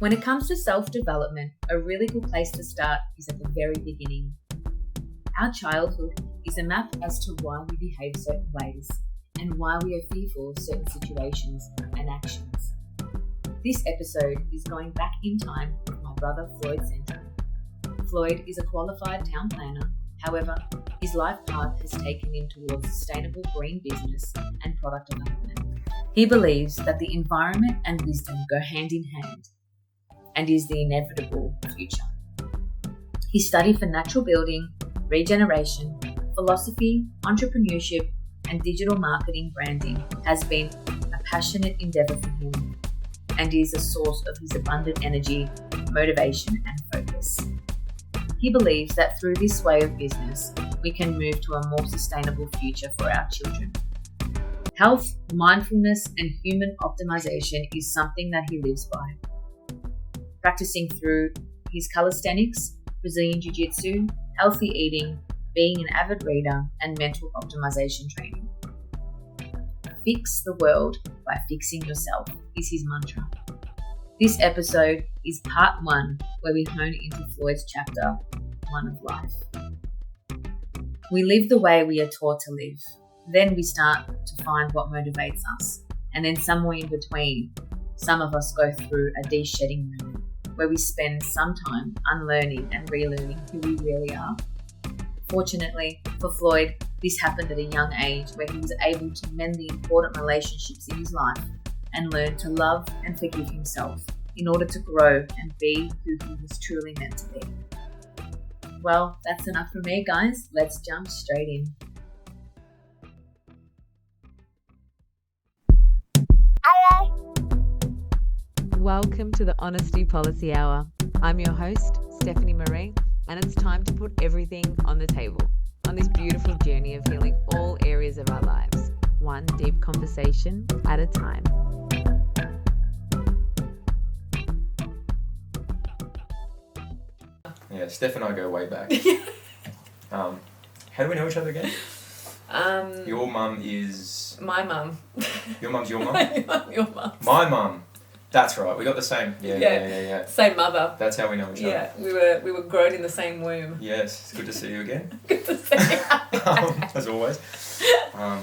When it comes to self-development, a really good place to start is at the very beginning. Our childhood is a map as to why we behave certain ways and why we are fearful of certain situations and actions. This episode is going back in time with my brother Floyd Cento. Floyd is a qualified town planner. However, his life path has taken him towards sustainable green business and product development. He believes that the environment and wisdom go hand in hand and is the inevitable future. His study for natural building, regeneration, philosophy, entrepreneurship, and digital marketing branding has been a passionate endeavour for him and is a source of his abundant energy, motivation, and focus. He believes that through this way of business, we can move to a more sustainable future for our children. Health, mindfulness, and human optimization is something that he lives by. Practicing through his calisthenics, Brazilian Jiu-Jitsu, healthy eating, being an avid reader, and mental optimization training. Fix the world by fixing yourself is his mantra. This episode is part 1, where we hone into Floyd's chapter 1 of life. We live the way we are taught to live. Then we start to find what motivates us. And then somewhere in between, some of us go through a de-shedding moment where we spend some time unlearning and relearning who we really are. Fortunately for Floyd, this happened at a young age where he was able to mend the important relationships in his life and learn to love and forgive himself in order to grow and be who he was truly meant to be. Well, that's enough from me, guys. Let's jump straight in. Welcome to the Honesty Policy Hour. I'm your host, Stephanie Marie, and it's time to put everything on the table on this beautiful journey of healing all areas of our lives, one deep conversation at a time. Yeah, Steph and I go way back. How do we know each other again? Your mum is... My mum. Your mum's your mum? Your mum. My mum. That's right. We got the same. Yeah. Same mother. That's how we know each other. Yeah, we were grown in the same womb. Yes, it's good to see you again. Good to see you. As always. How's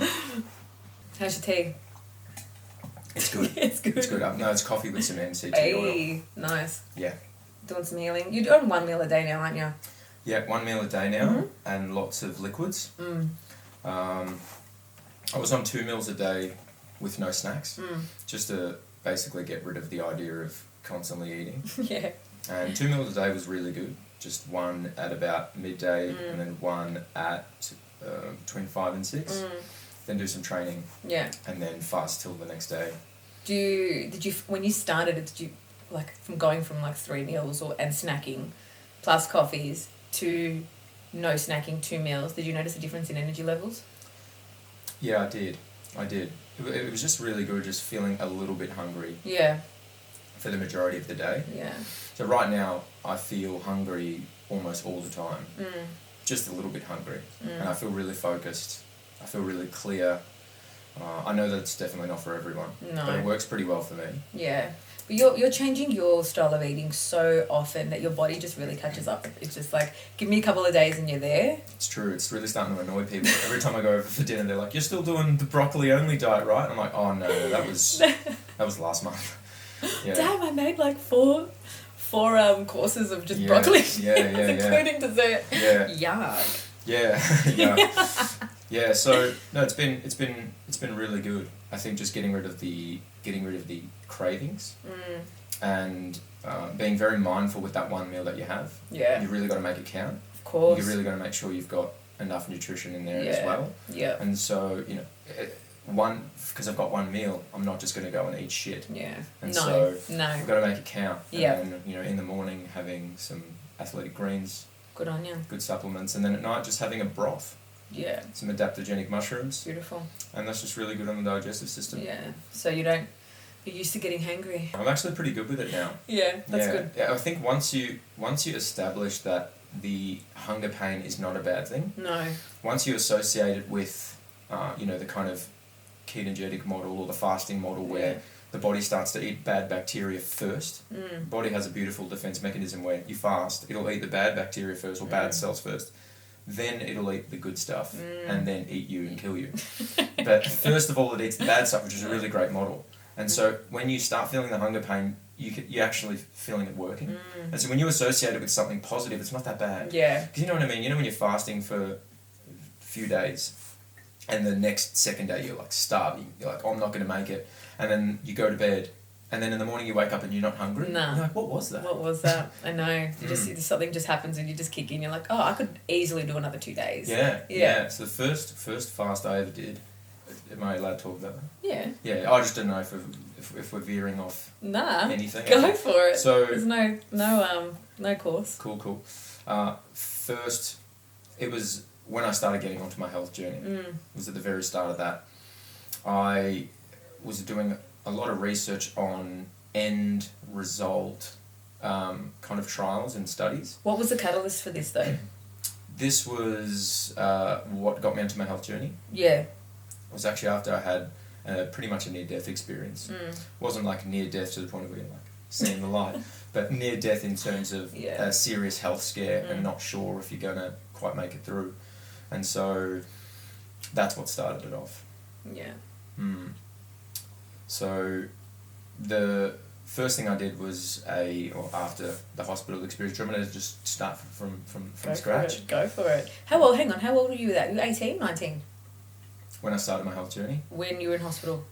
your tea? It's good. It's good. It's good. No, it's coffee with some MCT oil. Nice. Yeah. Doing some healing. You're doing 1 meal a day now, aren't you? Yeah, 1 meal a day now, and lots of liquids. I was on 2 meals a day with no snacks, just to basically get rid of the idea of constantly eating. Yeah. And 2 meals a day was really good. Just one at about midday, and then one at between 5 and 6. Then do some training. Yeah. And then fast till the next day. Did you when you started it, did you from going from 3 meals and snacking plus coffees to no snacking, 2 meals, did you notice a difference in energy levels? Yeah, I did. It was just really good, just feeling a little bit hungry. Yeah. For the majority of the day. Yeah. So right now, I feel hungry almost all the time. Just a little bit hungry. And I feel really focused. I feel really clear. I know that it's definitely not for everyone. No. But it works pretty well for me. Yeah. But you're changing your style of eating so often that your body just really catches up. It's just give me a couple of days and you're there. It's true. It's really starting to annoy people. Every time I go over for dinner, they're like, "You're still doing the broccoli only diet, right?" I'm like, "Oh no, that was last month." Yeah. Damn, I made four courses of just broccoli. Yeah. Including dessert. Yeah. Yuck. Yeah. Yeah. So no, it's been really good. I think just getting rid of the cravings, and being very mindful with that 1 meal that you have. Yeah. You really got to make it count. Of course. You really got to make sure you've got enough nutrition in there as well. Yeah. And so because I've got 1 meal, I'm not just going to go and eat shit. Yeah. And no. I've got to make it count. Yeah. And then, in the morning having some athletic greens. Good on you. Good supplements, and then at night just having a broth. Yeah. Some adaptogenic mushrooms. Beautiful. And that's just really good on the digestive system. Yeah. So you're used to getting hangry. I'm actually pretty good with it now. Yeah, that's good. Yeah, I think once you establish that the hunger pain is not a bad thing. No. Once you associate it with, the kind of ketogenic model or the fasting model where the body starts to eat bad bacteria first. The body has a beautiful defense mechanism where you fast, it'll eat the bad bacteria first or bad cells first. Then it'll eat the good stuff and then eat you and kill you. But first of all, it eats the bad stuff, which is a really great model. And so when you start feeling the hunger pain, you're actually feeling it working. And so when you associate it with something positive, it's not that bad. Yeah. Because you know what I mean? You know when you're fasting for a few days and the next second day you're like starving. You're like, oh, I'm not going to make it. And then you go to bed. And then in the morning you wake up and you're not hungry. No. You're like, what was that? What was that? I know. You just something just happens and you just kick in. You're like, oh, I could easily do another 2 days. Yeah. So the first fast I ever did. Am I allowed to talk about that? Yeah. Yeah. I just don't know if we're veering off anything. Go for it. So there's no course. Cool. First, it was when I started getting onto my health journey. It was at the very start of that. I was doing a lot of research on end result kind of trials and studies. What was the catalyst for this though? This was what got me onto my health journey. Yeah. It was actually after I had pretty much a near-death experience. It wasn't like near-death to the point of where you're like seeing the light, but near-death in terms of a serious health scare and not sure if you're going to quite make it through. And so that's what started it off. Yeah. So the first thing I did was after the hospital experience, do you want me to just start from scratch? Go for it. How old were you at that? You were 18, 19? When I started my health journey? When you were in hospital?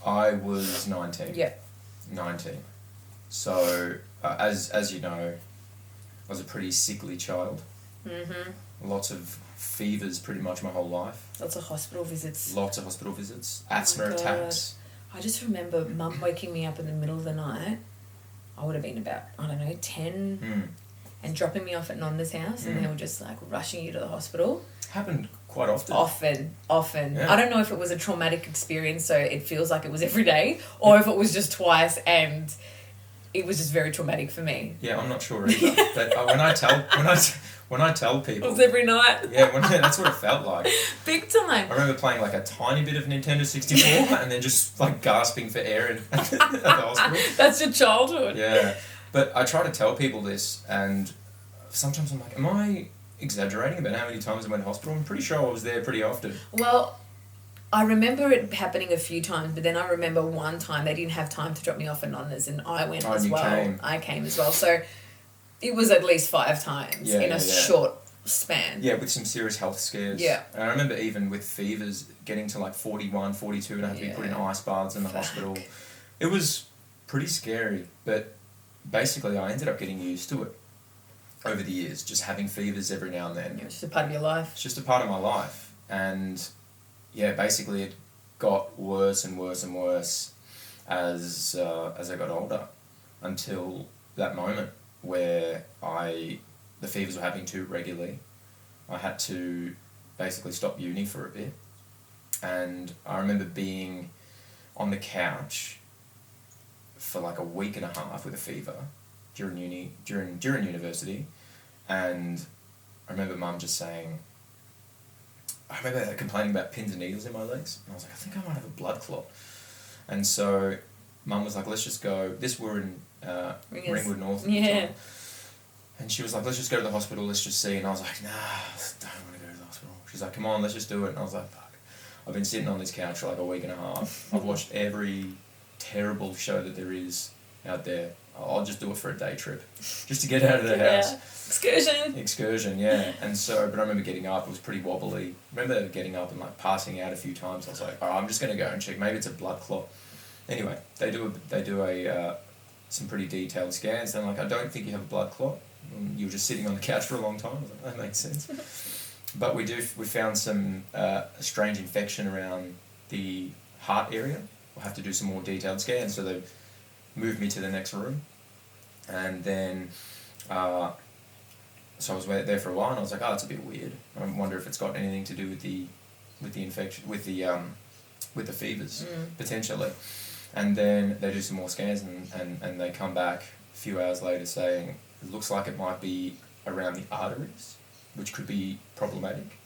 I was 19. Yeah. 19. So, as you know, I was a pretty sickly child. Lots of fevers pretty much my whole life. Lots of hospital visits. Asthma attacks. I just remember Mum waking me up in the middle of the night. I would have been about, 10, and dropping me off at Nonna's house, and they were just like rushing you to the hospital. Happened quite often. Often. Yeah. I don't know if it was a traumatic experience, so it feels like it was every day, or if it was just twice and it was just very traumatic for me. Yeah, I'm not sure either. But when I tell people, it was every night. Yeah, that's what it felt like. Big time. I remember playing like a tiny bit of Nintendo 64 and then just like gasping for air at the hospital. That's your childhood. Yeah, but I try to tell people this, and sometimes I'm like, am I exaggerating about how many times I went to hospital? I'm pretty sure I was there pretty often. Well, I remember it happening a few times, but then I remember one time they didn't have time to drop me off at Nonna's, and I went as well. I came as well. So it was at least 5 times in a short span. Yeah, with some serious health scares. Yeah. And I remember even with fevers getting to like 41, 42 and I had to be put in ice baths in the hospital. It was pretty scary, but basically I ended up getting used to it over the years, just having fevers every now and then. It's just a part of your life. It's just a part of my life. And yeah, basically it got worse and worse and worse as I got older, until that moment where the fevers were happening too regularly. I had to basically stop uni for a bit, and I remember being on the couch for like a week and a half with a fever during university, and I remember Mum just saying, I remember complaining about pins and needles in my legs, and I was like, I think I might have a blood clot. And so Mum was like, let's just go. We're in Ringwood North. Yeah. And she was like, let's just go to the hospital, let's just see. And I was like, nah, I don't want to go to the hospital. She's like, come on, let's just do it. And I was like, fuck. I've been sitting on this couch for like a week and a half. I've watched every terrible show that there is out there. I'll just do it for a day trip, just to get out of the house. Excursion, yeah. And so, but I remember getting up, it was pretty wobbly. I remember getting up and like passing out a few times. I was like, I'm just going to go and check, maybe it's a blood clot. Anyway, they do some pretty detailed scans. They're like, I don't think you have a blood clot. You were just sitting on the couch for a long time. I was like, that makes sense. But we found some strange infection around the heart area. We'll have to do some more detailed scans. So they moved me to the next room, and then so I was there for a while, and I was like, that's a bit weird. I wonder if it's got anything to do with the infection, with the fevers, potentially. And then they do some more scans, and they come back a few hours later saying, it looks like it might be around the arteries, which could be problematic.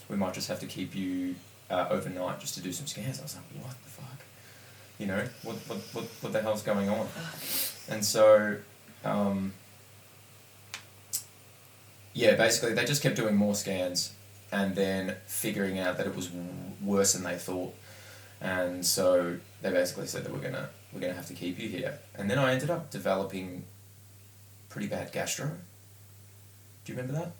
We might just have to keep you overnight just to do some scans. I was like, what the fuck? You know, what the hell's going on? And so, basically they just kept doing more scans and then figuring out that it was worse than they thought. And so they basically said that we're gonna have to keep you here. And then I ended up developing pretty bad gastro. Do you remember that?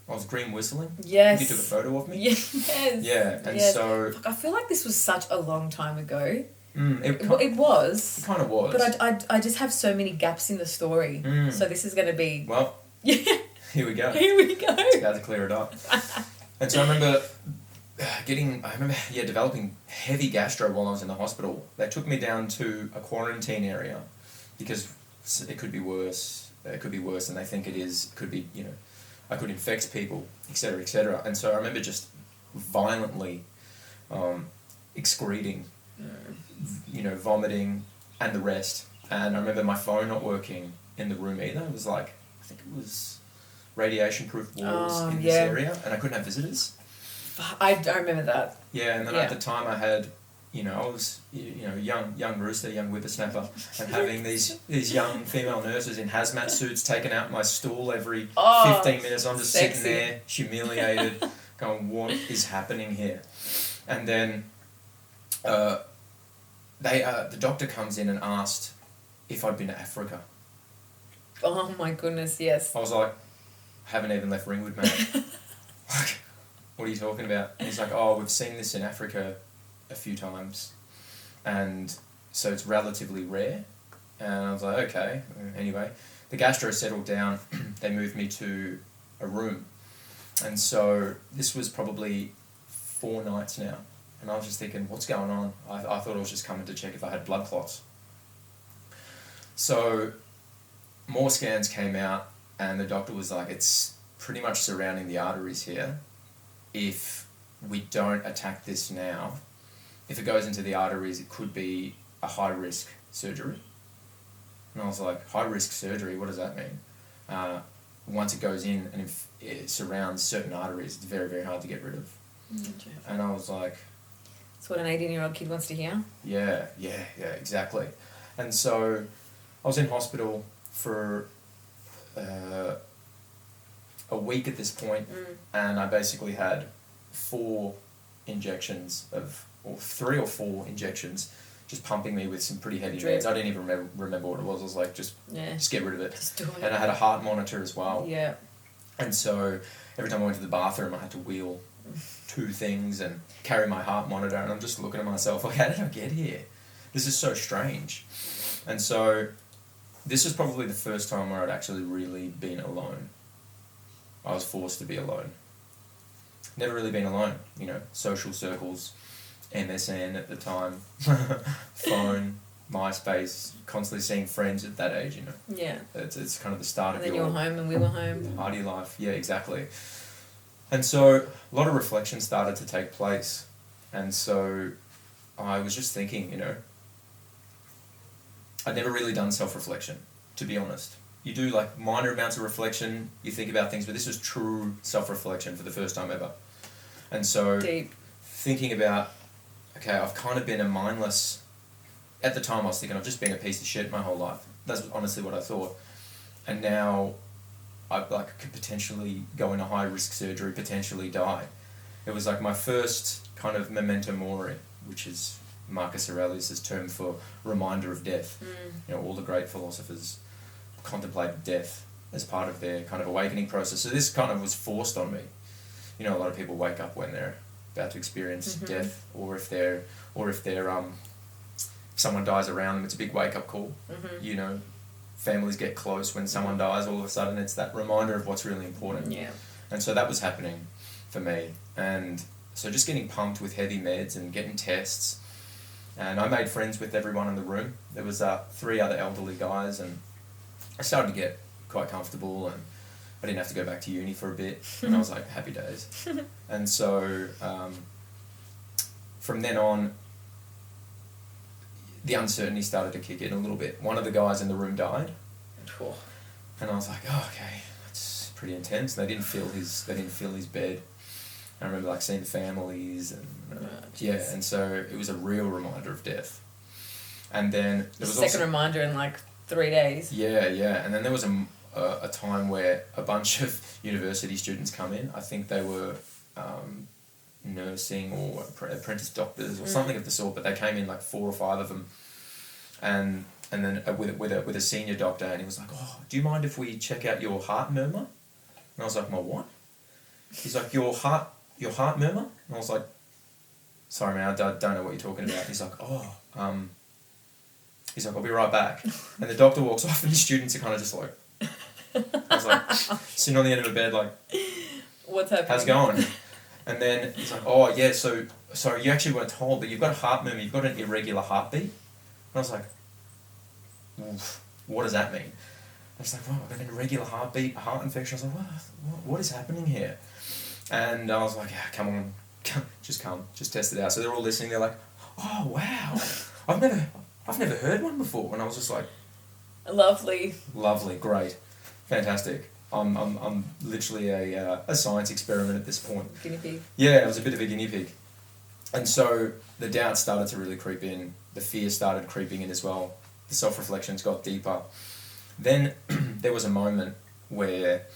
I was green whistling. Yes. You took a photo of me. Yes. Yeah, and yes. so I feel like this was such a long time ago. it was. It kind of was. But I just have so many gaps in the story. So this is going to be... Well, yeah. Here we go. Here we go. It's about to clear it up. And so I remember developing heavy gastro while I was in the hospital. They took me down to a quarantine area because it could be worse. It could be worse than they think it is. It could be, you know, I could infect people, etc., etc. And so I remember just violently excreting, you know, vomiting and the rest. And I remember my phone not working in the room either. It was like, I think it was radiation-proof walls in this area, and I couldn't have visitors. I remember that. Yeah, and then at the time I had, you know, I was, you know, young rooster, young whippersnapper, and having these young female nurses in hazmat suits taking out my stool every 15 minutes. I'm just sitting there, humiliated, going, what is happening here? And then the doctor comes in and asked if I'd been to Africa. Oh my goodness, yes. I was like, haven't even left Ringwood, mate. Like, what are you talking about? And he's like, oh, we've seen this in Africa a few times, and so it's relatively rare. And I was like, okay. Anyway, the gastro settled down. They moved me to a room, and so this was probably 4 nights now, and I was just thinking, what's going on? I thought I was just coming to check if I had blood clots. So more scans came out, and the doctor was like, it's pretty much surrounding the arteries here. If we don't attack this now, if it goes into the arteries, it could be a high-risk surgery. And I was like, high-risk surgery, what does that mean? Once it goes in and if it surrounds certain arteries, it's very, very hard to get rid of. And I was like... That's what an 18-year-old kid wants to hear. Yeah, exactly. And so I was in hospital for a week at this point, and I basically had 3 or 4 injections just pumping me with some pretty heavy meds. I didn't even remember what it was. I was like, just get rid of it. Just do it. And I had a heart monitor as well. Yeah. And so every time I went to the bathroom, I had to wheel 2 things and carry my heart monitor, and I'm just looking at myself like, how did I get here? This is so strange. And so this was probably the first time where I'd actually really been alone. I was forced to be alone. Never really been alone, you know, social circles, MSN at the time, phone, MySpace, constantly seeing friends at that age, you know. Yeah. It's kind of the start of your... And then you were home and we were home. Party life, yeah, exactly. And so a lot of reflection started to take place. And so I was just thinking, you know, I'd never really done self-reflection, to be honest. You do like minor amounts of reflection, you think about things, but this was true self-reflection for the first time ever. And so Deep. Thinking about, okay, I've kind of been a mindless... At the time I was thinking I've just been a piece of shit my whole life. That's honestly what I thought. And now I could potentially go into high-risk surgery, potentially die. It was like my first kind of memento mori, which is Marcus Aurelius' term for reminder of death. You know, all the great philosophers contemplated death as part of their kind of awakening process. So this kind of was forced on me. You know, a lot of people wake up when they're about to experience death, or if someone dies around them, it's a big wake-up call. You know, families get close when someone dies, all of a sudden it's that reminder of what's really important. Yeah. And so that was happening for me. And so just getting pumped with heavy meds and getting tests. And I made friends with everyone in the room. There was 3 other elderly guys, and I started to get quite comfortable, and I didn't have to go back to uni for a bit. And I was like, happy days. And so from then on, the uncertainty started to kick in a little bit. One of the guys in the room died, and I was like, oh, okay, that's pretty intense. They didn't fill his bed. I remember like seeing the families, and and so it was a real reminder of death. And then there was second reminder in like 3 days. Yeah, and then there was a time where a bunch of university students come in. I think they were nursing or apprentice doctors or something of the sort, but they came in like 4 or 5 of them, and then with a senior doctor, and he was like, "Oh, do you mind if we check out your heart murmur?" And I was like, "My what?" He's like, your heart murmur?" And I was like, "Sorry, man, I don't know what you're talking about." He's like, he's like, "I'll be right back." And the doctor walks off, and his students are kind of just like, I was like, sitting on the end of the bed, like, "What's happening? How's it going?" And then he's like, "Oh, yeah, so sorry, you actually weren't told, but you've got a heart murmur, you've got an irregular heartbeat." And I was like, "Oof, what does that mean?" I was like, "Well, I've got an irregular heartbeat, a heart infection." I was like, what is happening here? And I was like, "Yeah, come on, just test it out." So they're all listening. They're like, "Oh, wow, I've never heard one before." And I was just like, Lovely, great, fantastic. I'm literally a science experiment at this point. Guinea pig. Yeah, I was a bit of a guinea pig. And so the doubt started to really creep in. The fear started creeping in as well. The self-reflections got deeper. Then there was a moment where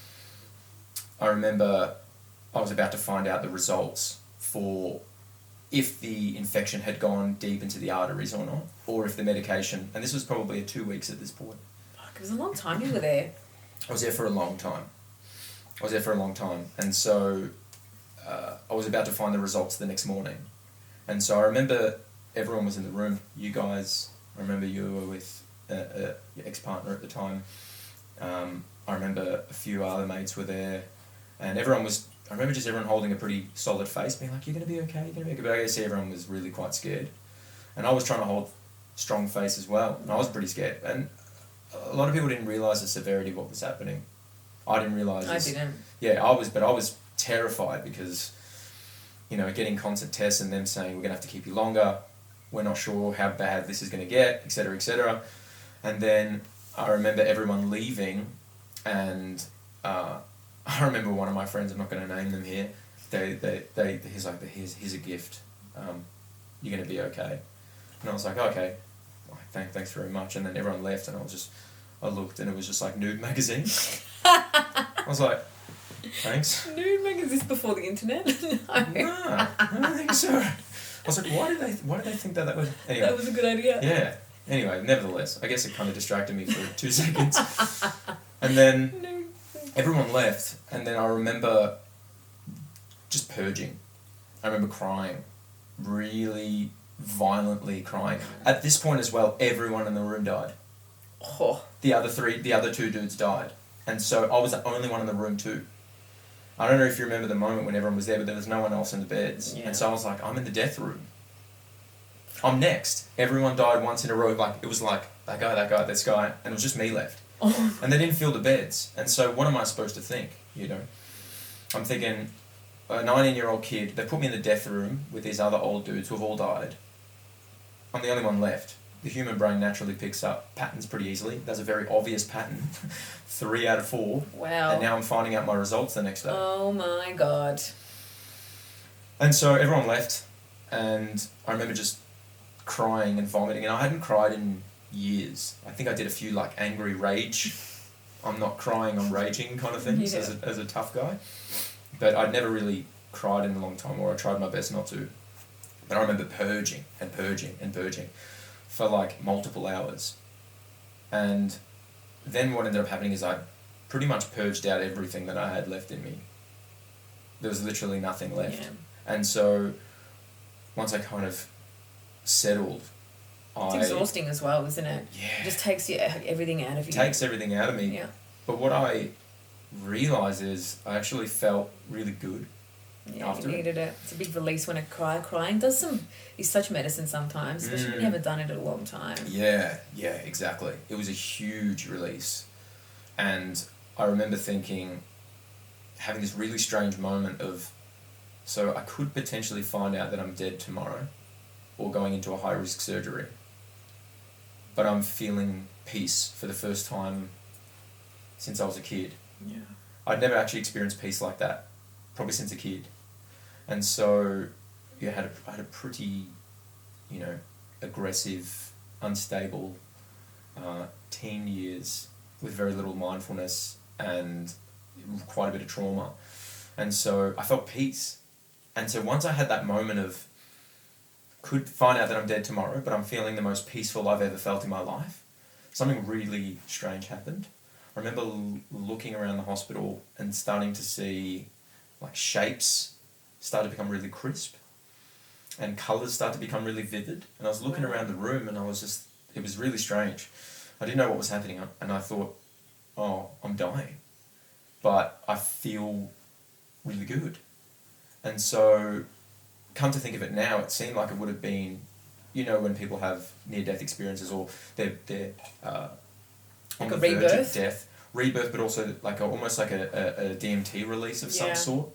I remember I was about to find out the results for if the infection had gone deep into the arteries or not, or if the medication, and this was probably 2 weeks at this point. Fuck, it was a long time you were there. I was there for a long time. And so I was about to find the results the next morning. And so I remember everyone was in the room. You guys, I remember you were with your ex-partner at the time. I remember a few other mates were there. And I remember just everyone holding a pretty solid face, being like, "You're going to be okay, you're going to be okay." But I guess everyone was really quite scared. And I was trying to hold strong face as well. And I was pretty scared. And a lot of people didn't realise the severity of what was happening. I didn't realise I didn't. Yeah, I was terrified because, getting constant tests and them saying, "We're going to have to keep you longer. We're not sure how bad this is going to get," etc., etc. And then I remember everyone leaving, and I remember one of my friends, I'm not going to name them here, he's like, here's a gift. You're going to be okay. And I was like, "Okay, thanks very much." And then everyone left, and I looked, and it was just like Nude magazine. I was like, "Thanks." Nude magazine, is this before the internet? No, I don't think so. I was like, why did they think that would... Anyway. That was a good idea. Yeah. Anyway, nevertheless, I guess it kind of distracted me for 2 seconds. And then everyone left, and then I remember just purging. I remember crying, really violently crying. At this point as well, everyone in the room died. Oh. The other 2 dudes died. And so I was the only one in the room too. I don't know if you remember the moment when everyone was there, but there was no one else in the beds. Yeah. And so I was like, I'm in the death room. I'm next. Everyone died once in a row. Like, it was like, that guy, this guy, and it was just me left. Oh. And they didn't fill the beds. And so what am I supposed to think, I'm thinking, a 19-year-old kid, they put me in the death room with these other old dudes who have all died. I'm the only one left. The human brain naturally picks up patterns pretty easily. There's a very obvious pattern. 3 out of 4. Wow. And now I'm finding out my results the next day. Oh my God. And so everyone left, and I remember just crying and vomiting, and I hadn't cried in years. I think I did a few like angry rage. I'm not crying, I'm raging kind of things as a tough guy. But I'd never really cried in a long time, or I tried my best not to. But I remember purging and purging and purging for like multiple hours. And then what ended up happening is I pretty much purged out everything that I had left in me. There was literally nothing left. Yeah. And so once I kind of settled, it's exhausting as well, isn't it? Yeah. It just takes everything out of you. Takes everything out of me. Yeah. But what I realised is I actually felt really good. Yeah, after you needed it. It's a big release when crying is such medicine sometimes, especially when you haven't done it in a long time. Yeah, exactly. It was a huge release. And I remember having this really strange moment of, so I could potentially find out that I'm dead tomorrow or going into a high-risk surgery. But I'm feeling peace for the first time since I was a kid. Yeah. I'd never actually experienced peace like that, probably since a kid. And so I had a pretty, aggressive, unstable teen years with very little mindfulness and quite a bit of trauma. And so I felt peace. And so once I had that moment of, could find out that I'm dead tomorrow, but I'm feeling the most peaceful I've ever felt in my life, something really strange happened. I remember looking around the hospital and starting to see like shapes start to become really crisp and colours start to become really vivid. And I was looking around the room and it was really strange. I didn't know what was happening and I thought, oh, I'm dying. But I feel really good. And so, come to think of it now, it seemed like it would have been, when people have near-death experiences or they're on the verge of death, rebirth, but also like almost like a DMT release of some sort,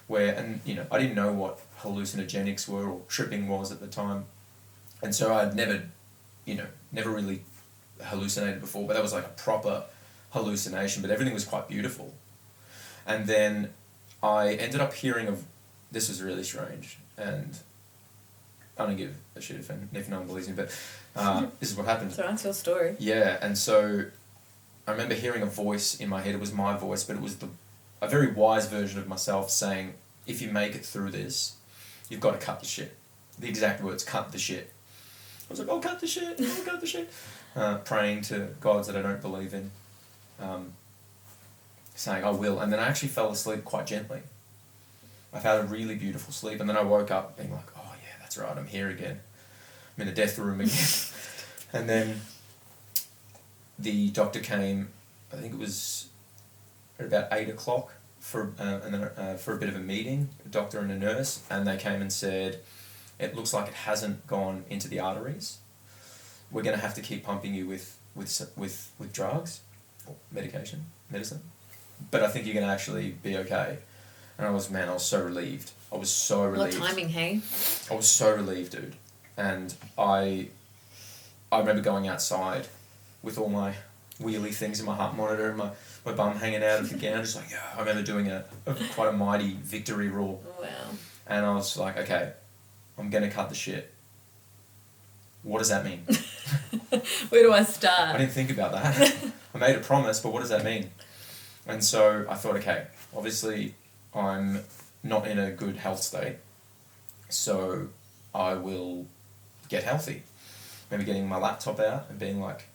where, and I didn't know what hallucinogenics were or tripping was at the time, and so I'd never really hallucinated before, but that was like a proper hallucination, but everything was quite beautiful. And then I ended up hearing of, this was really strange, and I don't give a shit if no one believes me, but this is what happened. So that's your story. Yeah, and so I remember hearing a voice in my head. It was my voice, but it was a very wise version of myself saying, if you make it through this, you've got to cut the shit. The exact words, cut the shit. I was like, I'll cut the shit, I'll cut the shit. Praying to gods that I don't believe in. Saying, I will. And then I actually fell asleep quite gently. I've had a really beautiful sleep, and then I woke up being like, oh yeah, that's right, I'm here again. I'm in the death room again. And then the doctor came, I think it was at about 8 o'clock for a bit of a meeting, a doctor and a nurse, and they came and said, it looks like it hasn't gone into the arteries. We're going to have to keep pumping you with drugs, or medicine, but I think you're going to actually be okay. And I was so relieved. I was so relieved. What timing, hey? I was so relieved, dude. And I remember going outside with all my wheelie things in my heart monitor and my bum hanging out of the gown, just like, yeah. I remember doing quite a mighty victory roar. Wow. And I was like, okay, I'm going to cut the shit. What does that mean? Where do I start? I didn't think about that. I made a promise, but what does that mean? And so I thought, okay, obviously I'm not in a good health state, so I will get healthy. Maybe getting my laptop out and being like,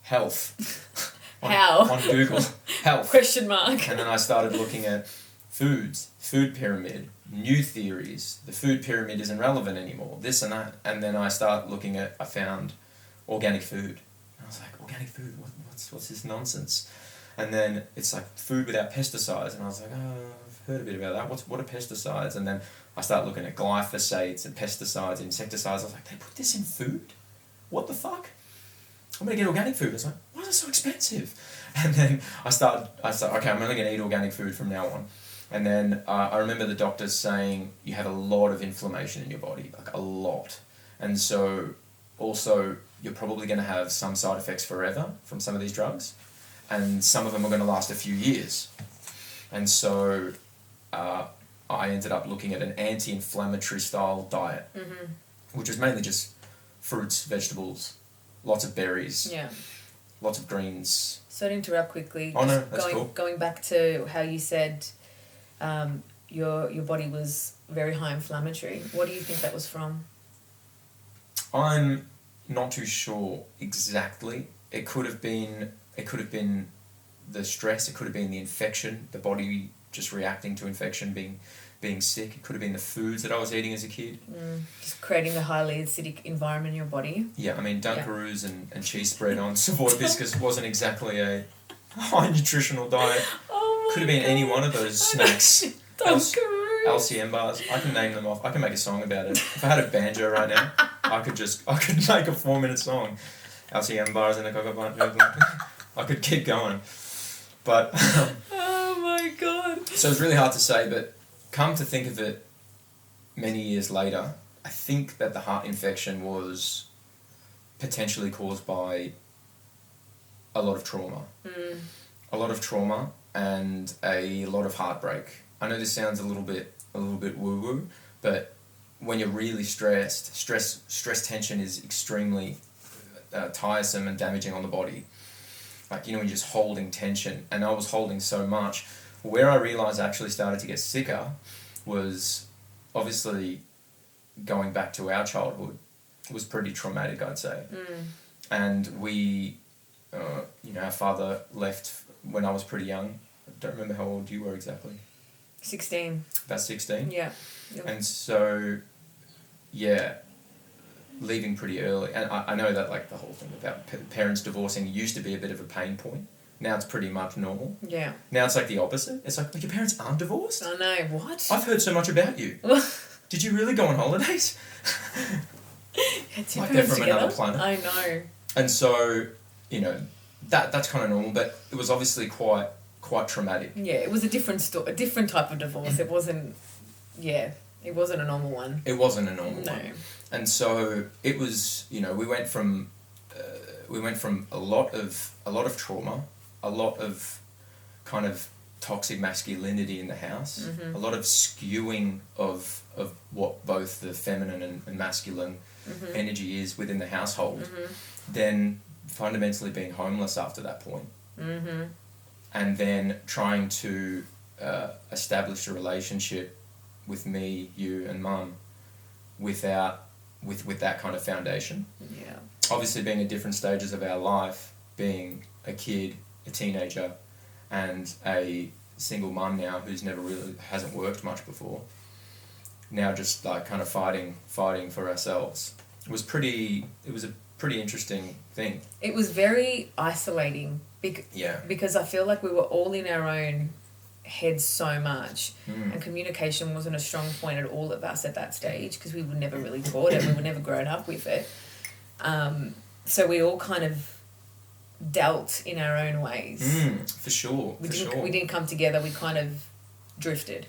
health. on Google, health. Question mark. And then I started looking at foods, food pyramid, new theories. The food pyramid isn't relevant anymore, this and that. And then I found organic food. And I was like, organic food, what's this nonsense? And then it's like food without pesticides. And I was like, oh, I've heard a bit about that. What are pesticides? And then I started looking at glyphosates and pesticides, insecticides. I was like, they put this in food? What the fuck? I'm going to get organic food. I was like, why is it so expensive? And then I started, okay, I'm only going to eat organic food from now on. And then I remember the doctors saying you have a lot of inflammation in your body, like a lot. And so also you're probably going to have some side effects forever from some of these drugs. And some of them are going to last a few years. And so I ended up looking at an anti-inflammatory style diet, which was mainly just fruits, vegetables, lots of berries, lots of greens. So to interrupt quickly, oh no, that's cool. Going back to how you said your body was very high inflammatory. What do you think that was from? I'm not too sure exactly. It could have been the stress. It could have been the infection, the body just reacting to infection, being sick. It could have been the foods that I was eating as a kid. Just creating a highly acidic environment in your body. Yeah, I mean, Dunkaroos and cheese spread on Savoy biscuits wasn't exactly a high nutritional diet. Oh my could have been God. any one of those snacks. Dunkaroos. LCM bars. I can name them off. I can make a song about it. If I had a banjo right now, I could make a 4-minute song. LCM bars and a cocoa bun. I could keep going. But oh my God. So it's really hard to say, but come to think of it many years later, I think that the heart infection was potentially caused by a lot of trauma. A lot of trauma and a lot of heartbreak. I know this sounds a little bit woo-woo, but when you're really stressed, stress tension is extremely tiresome and damaging on the body. Like, when you're just holding tension, and I was holding so much. Where I realised I actually started to get sicker was obviously going back to our childhood. It was pretty traumatic, I'd say. And we, our father left when I was pretty young. I don't remember how old you were exactly. 16. About 16? Yeah. Yep. And so, leaving pretty early. And I know that, like, the whole thing about parents divorcing used to be a bit of a pain point. Now it's pretty much normal. Yeah. Now it's like the opposite. It's like your parents aren't divorced? I know. What? I've heard so much about you. Did you really go on holidays? Like they're from another planet. I know. And so, that's kind of normal, but it was obviously quite traumatic. Yeah, it was a different a different type of divorce. It wasn't a normal one. It wasn't a normal one. No. And so it was, we went from a lot of trauma, a lot of kind of toxic masculinity in the house, a lot of skewing of what both the feminine and masculine energy is within the household, then fundamentally being homeless after that point. And then trying to establish a relationship with me, you and mum with that kind of foundation. Yeah. Obviously being at different stages of our life, being a kid, a teenager, and a single mum now who's hasn't worked much before. Now just like kind of fighting for ourselves. It was a pretty interesting thing. It was very isolating because I feel like we were all in our own heads so much, and communication wasn't a strong point at all of us at that stage because we were never really taught it. We were never grown up with it. So we all kind of dealt in our own ways. For sure. We didn't come together. We kind of drifted.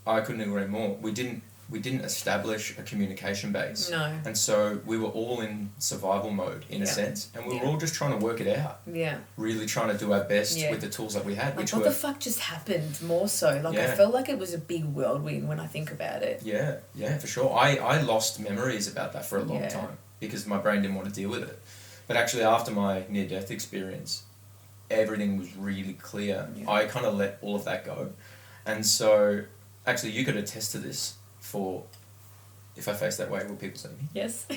I couldn't agree more. We didn't establish a communication base. No. And so we were all in survival mode in a sense, and we were all just trying to work it out. Yeah. Really trying to do our best with the tools that we had. Like, what the fuck just happened more so? Like, I felt like it was a big whirlwind when I think about it. Yeah, for sure. I lost memories about that for a long time because my brain didn't want to deal with it. But actually after my near-death experience, everything was really clear. Yeah. I kind of let all of that go. And so, actually, you could attest to this. For if I face that way, will people see me? Yes.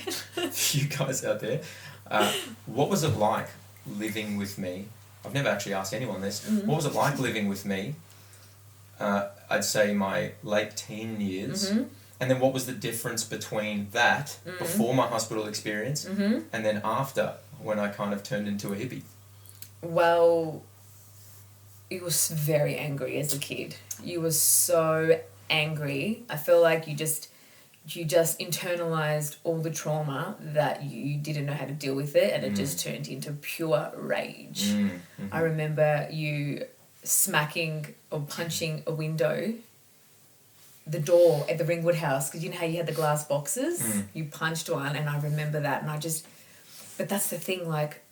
You guys out there, what was it like living with me? I've never actually asked anyone this. What was it like living with me? I'd say my late teen years, and then what was the difference between that before my hospital experience and then after when I kind of turned into a hippie? Well, you were very angry as a kid. You were so angry. I feel like you just internalized all the trauma that you didn't know how to deal with it, and it just turned into pure rage. I remember you smacking or punching a window, the door at the Ringwood house, because you know how you had the glass boxes? You punched one, and I remember that, and but that's the thing, like,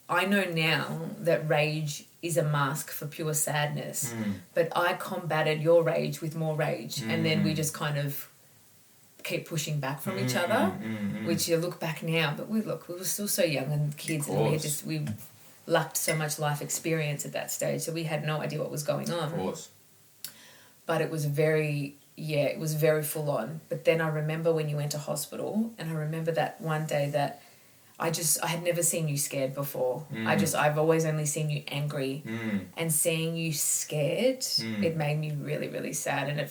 I know now that rage is a mask for pure sadness, but I combated your rage with more rage, and then we just kind of keep pushing back from each other, which you look back now, but we were still so young and kids, and we lacked so much life experience at that stage, so we had no idea what was going on. Of course. But it was very full on. But then I remember when you went to hospital, and I remember that one day that I had never seen you scared before. I've always only seen you angry. And seeing you scared, it made me really, really sad. And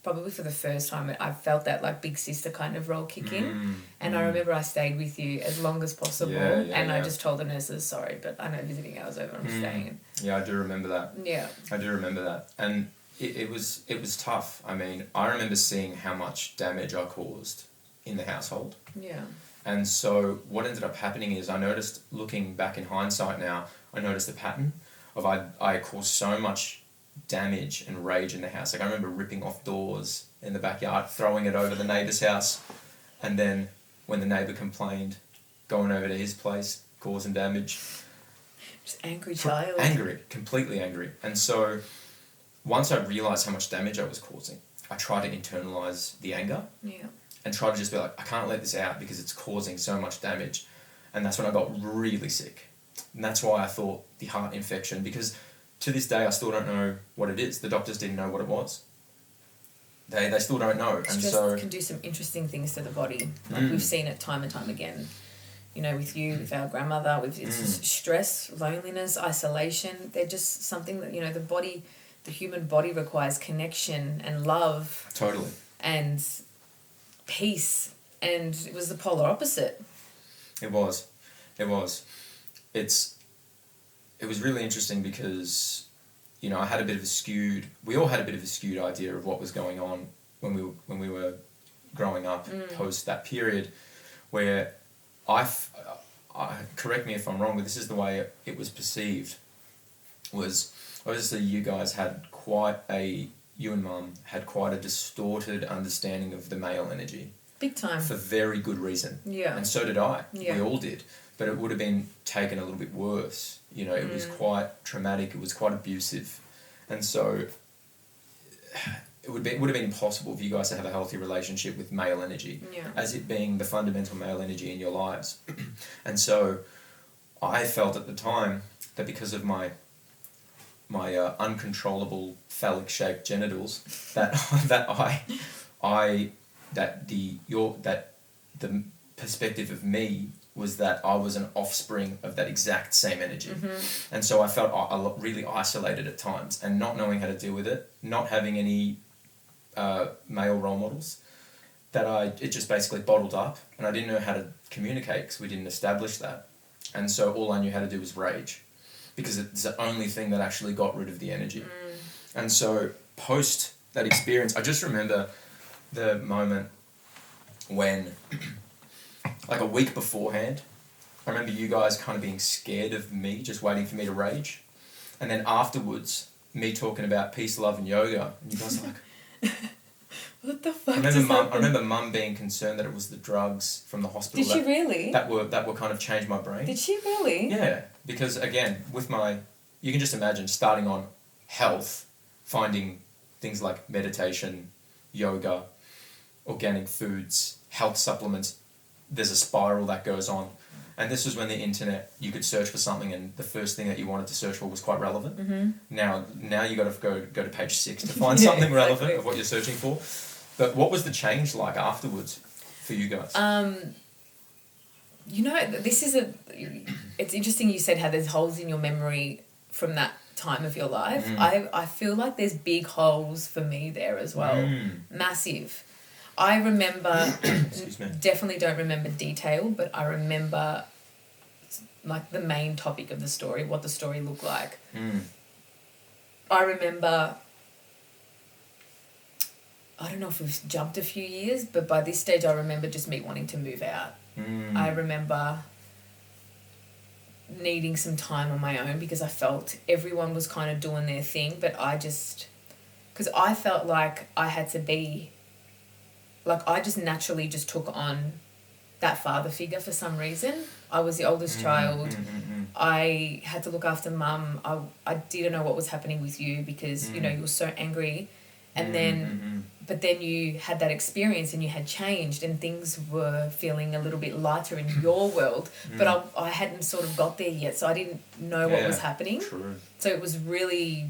probably for the first time, I felt that like big sister kind of role kick in. And I remember I stayed with you as long as possible. I just told the nurses, sorry, but I know visiting hours over, I'm staying. Yeah, I do remember that. Yeah. I do remember that. And it was tough. I mean, I remember seeing how much damage I caused in the household. Yeah. And so what ended up happening is I noticed, looking back in hindsight now, I noticed a pattern of I caused so much damage and rage in the house. Like, I remember ripping off doors in the backyard, throwing it over the neighbour's house, and then when the neighbour complained, going over to his place, causing damage. Just angry child. Angry, completely angry. And so once I realised how much damage I was causing, I tried to internalise the anger. Yeah. And try to just be like, I can't let this out because it's causing so much damage. And that's when I got really sick. And that's why I thought the heart infection, because to this day I still don't know what it is. The doctors didn't know what it was. They still don't know. And Stress so can do some interesting things to the body. Like we've seen it time and time again. You know, with you, with our grandmother, with stress, loneliness, isolation. They're just something that, you know, the human body requires connection and love. Totally. And peace. And it was the polar opposite. It was. It was really interesting because, you know, we all had a bit of a skewed idea of what was going on when we were growing up post that period, where I correct me if I'm wrong, but this is the way it was perceived, was obviously you and Mum had quite a distorted understanding of the male energy. Big time. For very good reason. Yeah. And so did I. Yeah. We all did. But it would have been taken a little bit worse. You know, it was quite traumatic. It was quite abusive. And so it would have been impossible for you guys to have a healthy relationship with male energy, as it being the fundamental male energy in your lives. And so I felt at the time that because of my uncontrollable phallic-shaped genitals, that the perspective of me was that I was an offspring of that exact same energy. And so I felt really isolated at times, and not knowing how to deal with it, not having any male role models, it just basically bottled up, and I didn't know how to communicate because we didn't establish that. And so all I knew how to do was rage, because it's the only thing that actually got rid of the energy. And so post that experience, I just remember the moment when, like a week beforehand, I remember you guys kind of being scared of me, just waiting for me to rage. And then afterwards, me talking about peace, love and yoga, and you guys are like... What the fuck? I remember Mum being concerned that it was the drugs from the hospital. Did she really? That were kind of changed my brain. Did she really? Yeah, because again, you can just imagine starting on health, finding things like meditation, yoga, organic foods, health supplements. There's a spiral that goes on. And this was when the internet, you could search for something and the first thing that you wanted to search for was quite relevant. Now you got to go to page 6 to find something relevant of what you're searching for. But what was the change like afterwards for you guys? You know, it's interesting you said how there's holes in your memory from that time of your life. I feel like there's big holes for me there as well. Massive. I remember, definitely don't remember detail, but I remember like the main topic of the story, what the story looked like. I remember, I don't know if we've jumped a few years, but by this stage I remember just me wanting to move out. I remember needing some time on my own because I felt everyone was kind of doing their thing, but because I felt like I had to be... Like, I just naturally just took on that father figure for some reason. I was the oldest child. I had to look after Mum. I didn't know what was happening with you because, you know, you were so angry. And then, but then you had that experience and you had changed and things were feeling a little bit lighter in your world. But I hadn't sort of got there yet, so I didn't know what was happening. True. So it was really,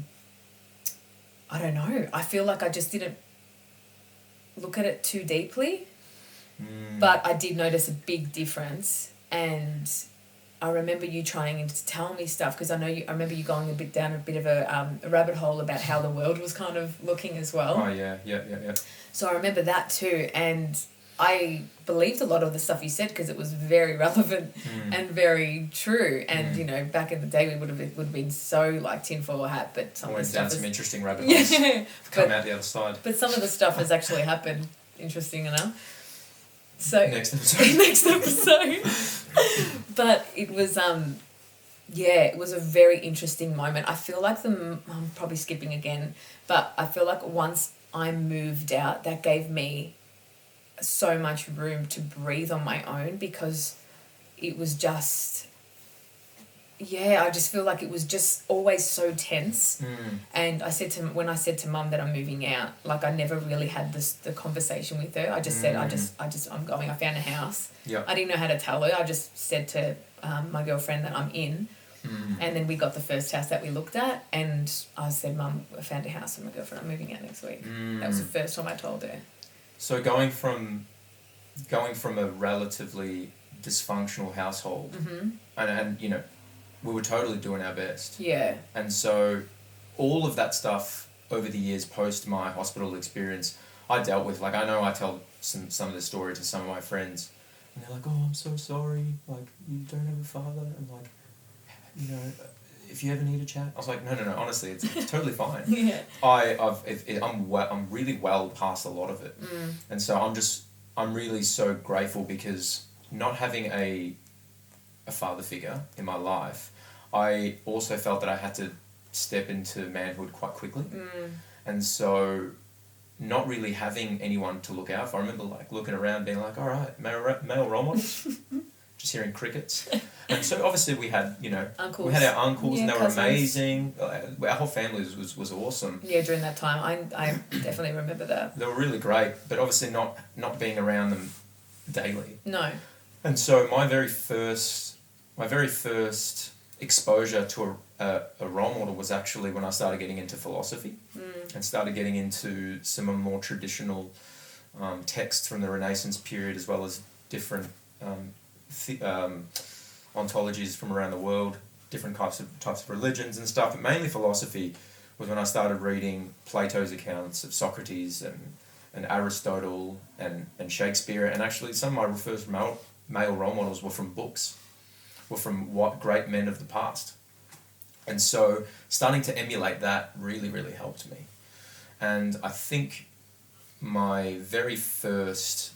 I don't know. I feel like I just didn't look at it too deeply, but I did notice a big difference, and I remember you trying to tell me stuff because I remember you going down a bit of a rabbit hole about how the world was kind of looking as well. Oh yeah. So I remember that too, and I believed a lot of the stuff you said because it was very relevant and very true. And you know, back in the day, we would have been so like tinfoil hat, but some of the stuff down some interesting rabbit holes. Come out the other side. But some of the stuff has actually happened. Interesting enough. So next episode. But it was it was a very interesting moment. I feel like I'm probably skipping again, but I feel like once I moved out, that gave me so much room to breathe on my own because it was just yeah, I just feel like it was just always so tense. And when I said to Mum that I'm moving out, like I never really had the conversation with her. I just said, I'm going. I found a house. Yeah. I didn't know how to tell her. I just said to my girlfriend that I'm in. And then we got the first house that we looked at, and I said, Mum, I found a house with my girlfriend. I'm moving out next week. That was the first time I told her. So going from a relatively dysfunctional household, and you know, we were totally doing our best. Yeah. And so all of that stuff over the years post my hospital experience, I dealt with. Like, I know I tell some of the story to some of my friends, and they're like, oh, I'm so sorry, like, you don't have a father, and like, you know, if you ever need a chat. I was like, no, honestly, it's totally fine. Yeah. I'm really well past a lot of it. And so I'm really so grateful, because not having a father figure in my life, I also felt that I had to step into manhood quite quickly. And so not really having anyone to look out for, I remember like looking around being like, all right, male role models, just hearing crickets. And so obviously we had, you know, uncles. We had our uncles, and they cousins. were amazing. Our whole family was awesome. Yeah, during that time, I definitely remember that. They were really great, but obviously not being around them daily. No. And so my very first exposure to a role model was actually when I started getting into philosophy and started getting into some more traditional texts from the Renaissance period, as well as different ontologies from around the world, different types of religions and stuff, but mainly philosophy was when I started reading Plato's accounts of Socrates and Aristotle and Shakespeare, and actually some of my first male role models were from books, were from what great men of the past. And so starting to emulate that really, really helped me. And I think my very first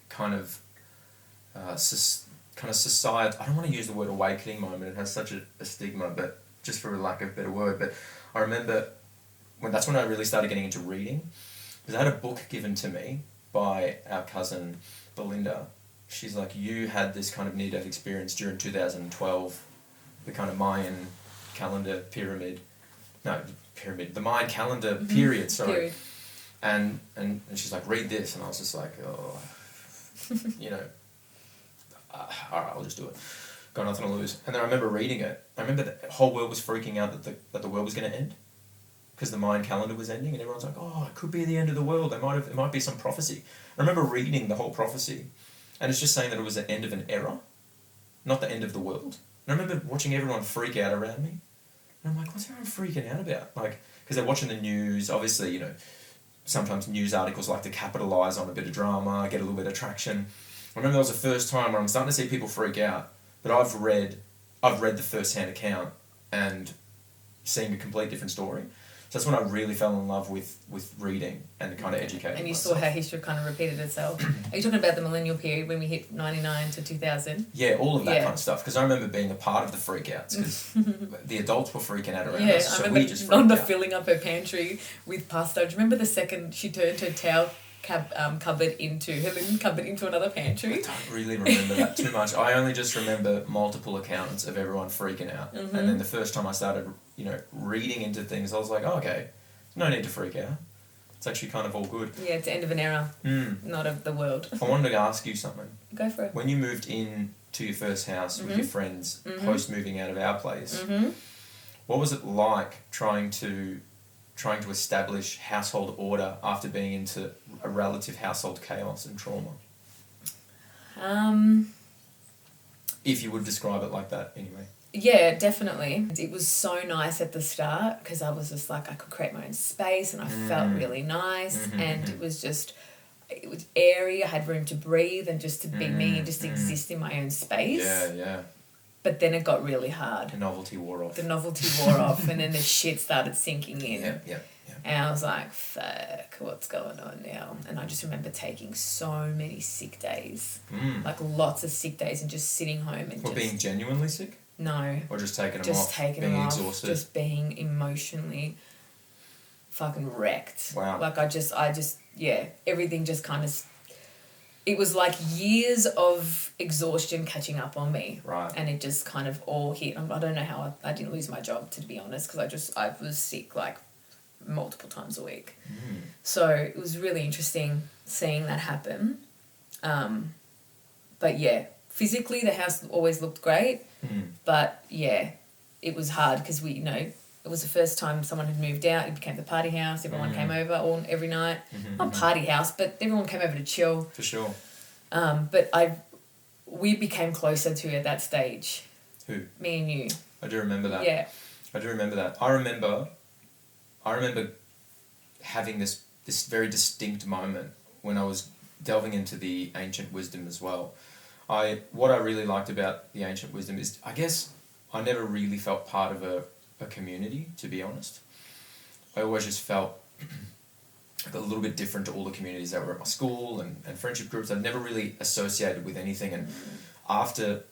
kind of society, I don't want to use the word awakening moment, it has such a stigma, but just for lack of a better word, but I remember that's when I really started getting into reading, because I had a book given to me by our cousin Belinda. She's like, you had this kind of near-death experience during 2012, the kind of Mayan calendar the Mayan calendar period, sorry. Period. And she's like, read this, and I was just like, oh, you know, all right, I'll just do it. Got nothing to lose. And then I remember reading it. I remember the whole world was freaking out that the world was going to end, because the Mayan calendar was ending, and everyone's like, oh, it could be the end of the world. It might be some prophecy. I remember reading the whole prophecy, and it's just saying that it was the end of an era, not the end of the world. And I remember watching everyone freak out around me. And I'm like, what's everyone freaking out about? Like, because they're watching the news. Obviously, you know, sometimes news articles like to capitalise on a bit of drama, get a little bit of traction. I remember that was the first time where I'm starting to see people freak out, but I've read the first-hand account and seeing a complete different story. So that's when I really fell in love with reading and kind of educating And you myself. saw how history kind of repeated itself. Are you talking about the millennial period when we hit 99 to 2000? Yeah, all of that kind of stuff. Because I remember being a part of the freakouts, because the adults were freaking out around us, so we just freaked Nonda out. filling up her pantry with pasta. Do you remember the second she turned her towel cupboard into another pantry? I don't really remember that too much. I only just remember multiple accounts of everyone freaking out. And then the first time I started, you know, reading into things, I was like, oh, okay, no need to freak out. It's actually kind of all good. Yeah, it's the end of an era, not of the world. I wanted to ask you something. Go for it. When you moved in to your first house with your friends, post moving out of our place, what was it like trying to establish household order after being into a relative household chaos and trauma? If you would describe it like that, anyway. Yeah, definitely. It was so nice at the start, because I was just like, I could create my own space, and I felt really nice, and it was airy. I had room to breathe and just to be me and just exist in my own space. Yeah. But then it got really hard. The novelty wore off. And then the shit started sinking in. Yeah. And I was like, fuck, what's going on now? And I just remember taking so many sick days. Like lots of sick days, and just sitting home and being genuinely sick? No. Or just taking them just off? Taking being them off. Exhausted? Just being emotionally fucking wrecked. Wow. Like I just, everything just kind of it was like years of exhaustion catching up on me. Right. And it just kind of all hit. I don't know how I didn't lose my job, to be honest, because I was sick like multiple times a week. So it was really interesting seeing that happen. But yeah, physically the house always looked great. But yeah, it was hard because we, it was the first time someone had moved out. It became the party house. Everyone came over every night. Not party house, but everyone came over to chill. For sure. But we became closer to at that stage. Who? Me and you. I do remember that. Yeah. I do remember that. I remember having this very distinct moment when I was delving into the ancient wisdom as well. What I really liked about the ancient wisdom is, I guess, I never really felt part of a community, to be honest. I always just felt a little bit different to all the communities that were at my school and friendship groups. I'd never really associated with anything. And after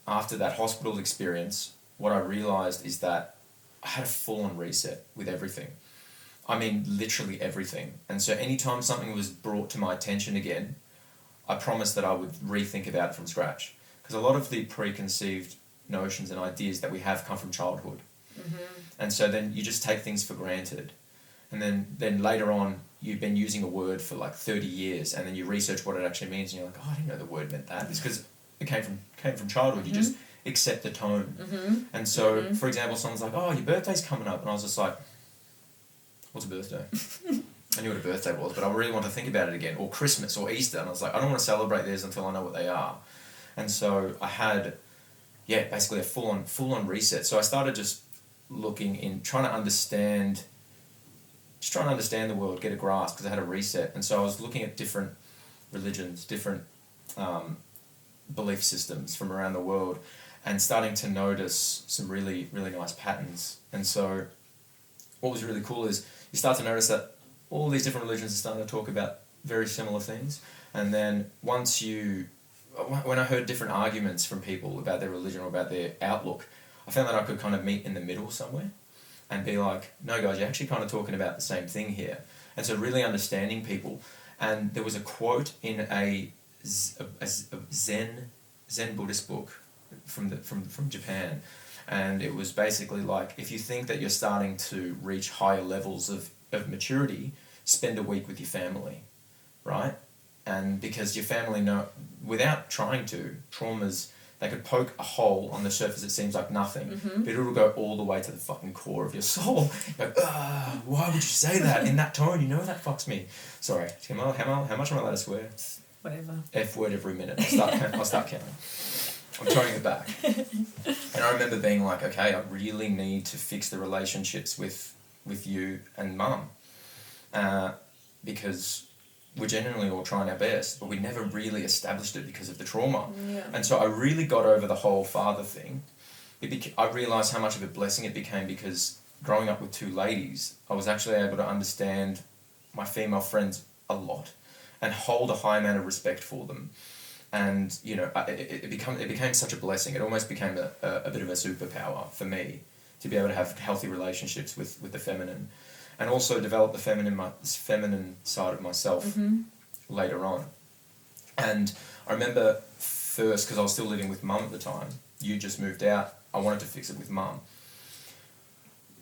that hospital experience, what I realised is that I had a full-on reset with everything. I mean, literally everything. And so anytime something was brought to my attention again, I promised that I would rethink about it from scratch. Because a lot of the preconceived notions and ideas that we have come from childhood. And so then you just take things for granted. And then later on, you've been using a word for like 30 years, and then you research what it actually means, and you're like, oh, I didn't know the word meant that. It's because it came from childhood. You just accept the tone. And so, for example, someone's like, oh, your birthday's coming up. And I was just like, what's a birthday? I knew what a birthday was, but I really want to think about it again. Or Christmas or Easter. And I was like, I don't want to celebrate these until I know what they are. And so I had, basically a full-on reset. So I started just trying to understand the world, get a grasp, because I had a reset. And so I was looking at different religions, different belief systems from around the world, and starting to notice some really, really nice patterns. And so what was really cool is you start to notice that all these different religions are starting to talk about very similar things. And then when I heard different arguments from people about their religion or about their outlook, I found that I could kind of meet in the middle somewhere and be like, no guys, you're actually kind of talking about the same thing here. And so really understanding people. And there was a quote in a Zen Buddhist book from Japan, and it was basically like, if you think that you're starting to reach higher levels of maturity, spend a week with your family, right? And because your family without trying to, traumas, they could poke a hole on the surface that seems like nothing, but it'll go all the way to the fucking core of your soul. You're like, why would you say that in that tone? You know that fucks me. Sorry, how much am I allowed to swear? Whatever. F word every minute. I'll start counting. I'm toning it back. And I remember being like, okay, I really need to fix the relationships with you and Mum. Because we're genuinely all trying our best, but we never really established it because of the trauma. Yeah. And so I really got over the whole father thing. I realised how much of a blessing it became, because growing up with two ladies, I was actually able to understand my female friends a lot and hold a high amount of respect for them. And, it became such a blessing. It almost became a bit of a superpower for me to be able to have healthy relationships with the feminine, and also develop the feminine side of myself later on. And I remember first, because I was still living with Mum at the time, you just moved out, I wanted to fix it with Mum.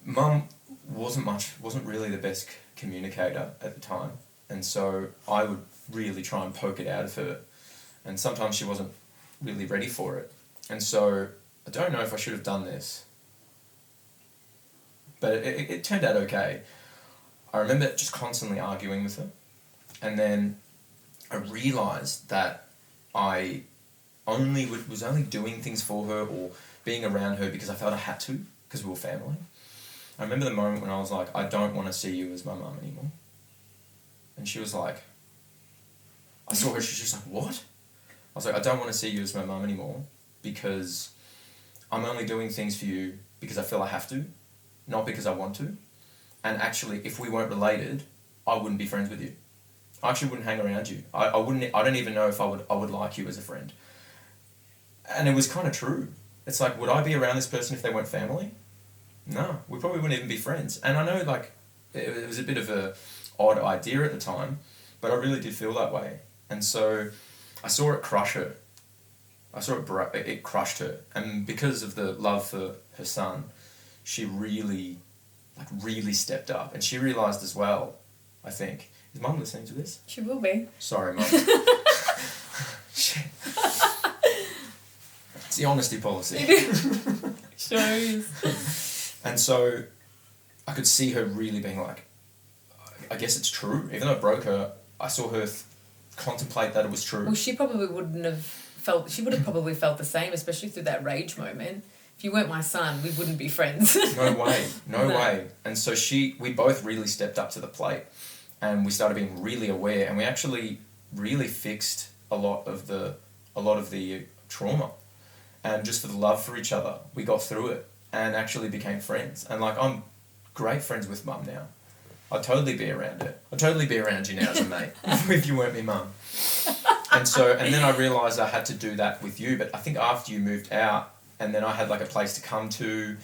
Mum wasn't really the best communicator at the time, and so I would really try and poke it out of her, and sometimes she wasn't really ready for it. And so I don't know if I should have done this, but it turned out okay. I remember just constantly arguing with her, and then I realised that I was only doing things for her or being around her because I felt I had to, because we were family. I remember the moment when I was like, I don't want to see you as my mum anymore. And she was like, I saw her, she was just like, what? I was like, I don't want to see you as my mum anymore because I'm only doing things for you because I feel I have to, not because I want to. And actually, if we weren't related, I wouldn't be friends with you. I actually wouldn't hang around you. I don't even know if I would like you as a friend. And it was kind of true. It's like, would I be around this person if they weren't family? No, we probably wouldn't even be friends. And I know, like, it was a bit of a odd idea at the time, but I really did feel that way. And so I saw it crush her. I saw it crushed her. And because of the love for her son, she really stepped up. And she realised as well, I think. Is Mum listening to this? She will be. Sorry, Mum. Shit. It's the honesty policy. Sure is. And so I could see her really being like, I guess it's true. Even though it broke her, I saw her contemplate that it was true. Well, she probably wouldn't have felt... She would have probably felt the same, especially through that rage moment. If you weren't my son, we wouldn't be friends. No way. No way. And so we both really stepped up to the plate. And we started being really aware. And we actually really fixed a lot of the trauma. And just for the love for each other, we got through it and actually became friends. And like, I'm great friends with Mum now. I'd totally be around her. I'd totally be around you now as a mate if you weren't me Mum. And then I realised I had to do that with you. But I think after you moved out, and then I had like a place to come to,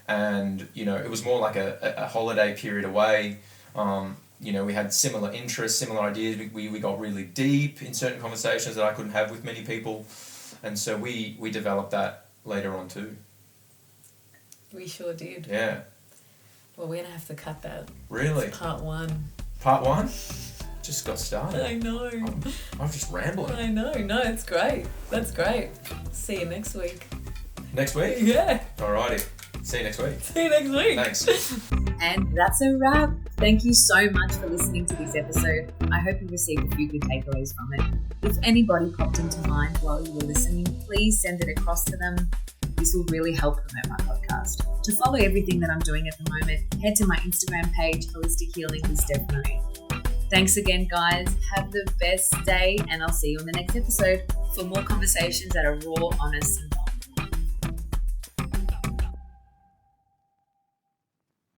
and you know, it was more like a holiday period away. You know, we had similar interests, similar ideas. We got really deep in certain conversations that I couldn't have with many people. And so we developed that later on too. We sure did. Yeah. Well, we're going to have to cut that. Really? It's part 1. Part 1? Just got started. I know. I'm just rambling. I know. No, it's great. That's great. See you next week. Next week? Yeah. Alrighty. See you next week. See you next week. Thanks. And that's a wrap. Thank you so much for listening to this episode. I hope you received a few good takeaways from it. If anybody popped into mind while you were listening, please send it across to them. This will really help promote my podcast. To follow everything that I'm doing at the moment, head to my Instagram page, Holistic Healing with Steph Marie. Thanks again, guys. Have the best day, and I'll see you on the next episode for more conversations that are raw, honest, and